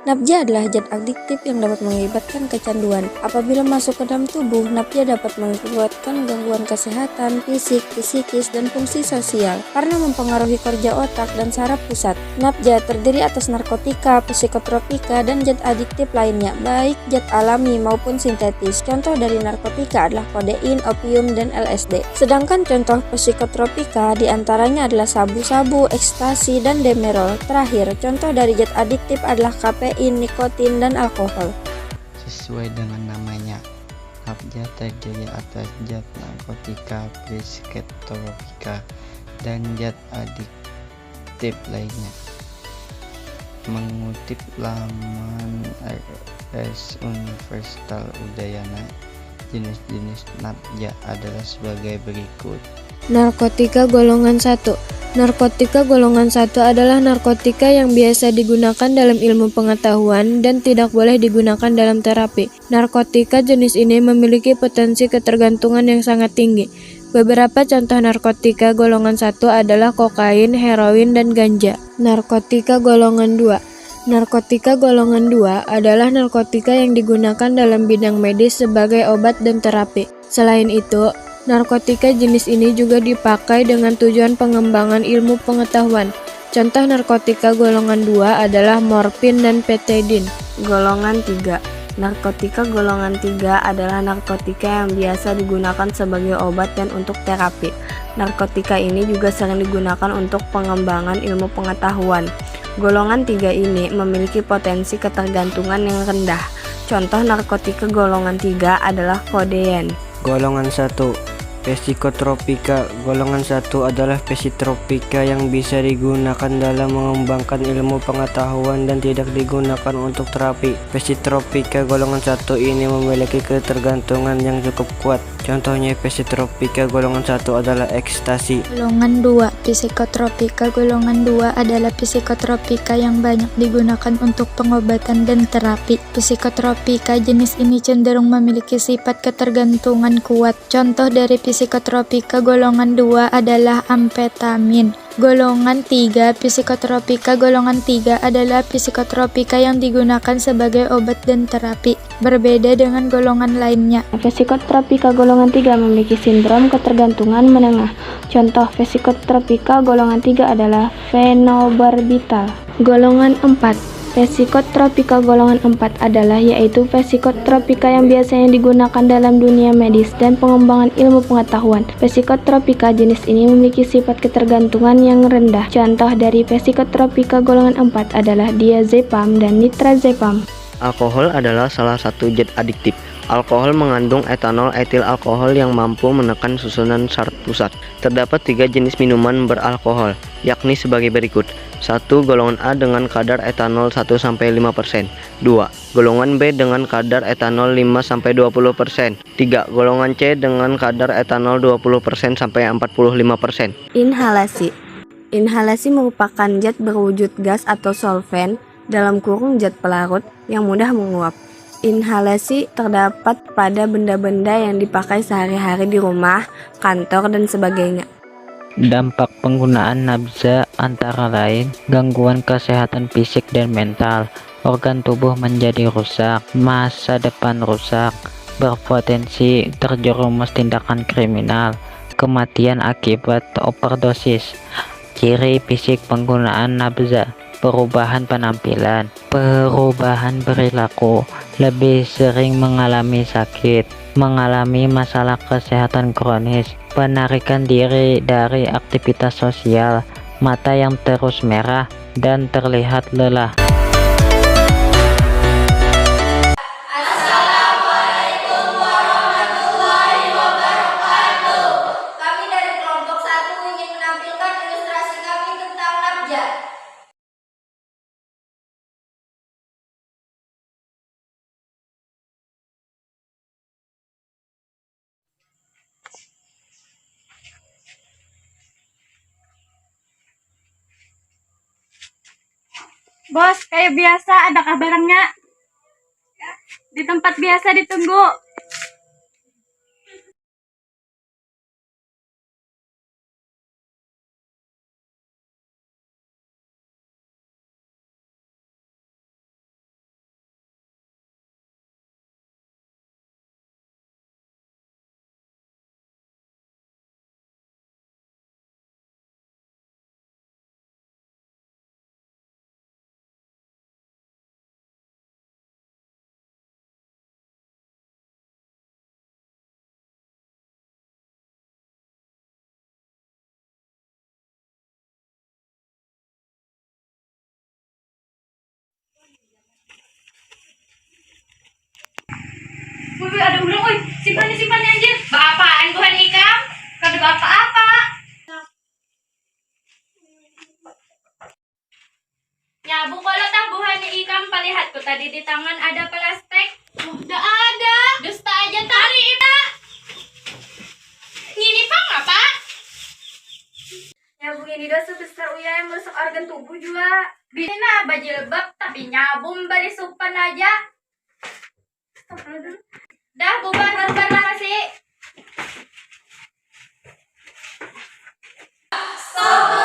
Nabja adalah zat adiktif yang dapat mengakibatkan kecanduan. Apabila masuk ke dalam tubuh, nabja dapat mengakibatkan gangguan kesehatan, fisik, psikis, dan fungsi sosial karena mempengaruhi kerja otak dan saraf pusat. Nabja terdiri atas narkotika, psikotropika, dan zat adiktif lainnya, baik zat alami maupun sintetis. Contoh dari narkotika adalah kodein, opium, dan LSD. Sedangkan contoh psikotropika diantaranya adalah sabu-sabu, ekstasi, dan demerol. Terakhir, contoh dari zat adiktif adalah kafein, nikotin, dan alkohol. Sesuai dengan namanya, nabja terdiri atas zat narkotika, psikotropika, dan zat adiktif lainnya. Mengutip laman RS Universitas Udayana, jenis-jenis nabja adalah sebagai berikut. Narkotika golongan 1. Narkotika golongan 1 adalah narkotika yang biasa digunakan dalam ilmu pengetahuan dan tidak boleh digunakan dalam terapi. Narkotika jenis ini memiliki potensi ketergantungan yang sangat tinggi. Beberapa contoh narkotika golongan 1 adalah kokain, heroin, dan ganja. Narkotika golongan 2. Narkotika golongan 2 adalah narkotika yang digunakan dalam bidang medis sebagai obat dan terapi. Selain itu, narkotika jenis ini juga dipakai dengan tujuan pengembangan ilmu pengetahuan. Contoh narkotika golongan 2 adalah morfin dan petadin. Golongan 3. Narkotika golongan 3 adalah narkotika yang biasa digunakan sebagai obat dan untuk terapi. Narkotika ini juga sering digunakan untuk pengembangan ilmu pengetahuan. Golongan 3 ini memiliki potensi ketergantungan yang rendah. Contoh narkotika golongan 3 adalah kodein. Golongan 1. Psikotropika. Golongan 1 adalah psikotropika yang bisa digunakan dalam mengembangkan ilmu pengetahuan dan tidak digunakan untuk terapi. Psikotropika golongan 1 ini memiliki ketergantungan yang cukup kuat. Contohnya psikotropika golongan 1 adalah ekstasi. Golongan 2. Psikotropika golongan 2 adalah psikotropika yang banyak digunakan untuk pengobatan dan terapi. Psikotropika jenis ini cenderung memiliki sifat ketergantungan kuat. Contoh dari psikotropika golongan 2 adalah amfetamin. Golongan 3. Psikotropika golongan 3 adalah psikotropika yang digunakan sebagai obat dan terapi, berbeda dengan golongan lainnya. Psikotropika golongan 3 memiliki sindrom ketergantungan menengah. Contoh psikotropika golongan 3 adalah fenobarbital. Golongan 4. Psikotropika golongan 4 adalah yaitu psikotropika yang biasanya digunakan dalam dunia medis dan pengembangan ilmu pengetahuan. Psikotropika jenis ini memiliki sifat ketergantungan yang rendah. Contoh dari psikotropika golongan 4 adalah diazepam dan nitrazepam. Alkohol adalah salah satu zat adiktif. Alkohol mengandung etanol etil alkohol yang mampu menekan susunan saraf pusat. Terdapat 3 jenis minuman beralkohol, yakni sebagai berikut. 1. Golongan A dengan kadar etanol 1-5%. 2. Golongan B dengan kadar etanol 5-20%. 3. Golongan C dengan kadar etanol 20%-45%. Inhalasi. Inhalasi merupakan zat berwujud gas atau solven dalam kurung zat pelarut yang mudah menguap. Inhalasi terdapat pada benda-benda yang dipakai sehari-hari di rumah, kantor, dan sebagainya. Dampak penggunaan nabza antara lain gangguan kesehatan fisik dan mental, organ tubuh menjadi rusak, masa depan rusak, berpotensi terjerumus tindakan kriminal, kematian akibat overdosis. Ciri fisik penggunaan nabza: perubahan penampilan, perubahan perilaku, lebih sering mengalami sakit, mengalami masalah kesehatan kronis, penarikan diri dari aktivitas sosial, mata yang terus merah, dan terlihat lelah. Kami dari kelompok 1 ingin menampilkan ilustrasi kami tentang nabja. Bos, kayak biasa, adakah barangnya? Di tempat biasa ditunggu. Wih, ada ulang, woi. Simpan nih anjir. Apaan buhan ikam? Kagak apa-apa. Nyabu kalau tabuhan ikam palihatku tadi di tangan ada plastik. Oh, udah ada. Dusta aja tari, Iba. Ini pang apa? Nyabung ini dosa besar uya yang merusak organ tubuh juga. Bina bajilbab tapi nyabung bari supan aja. Dah bubar makasih. Stop.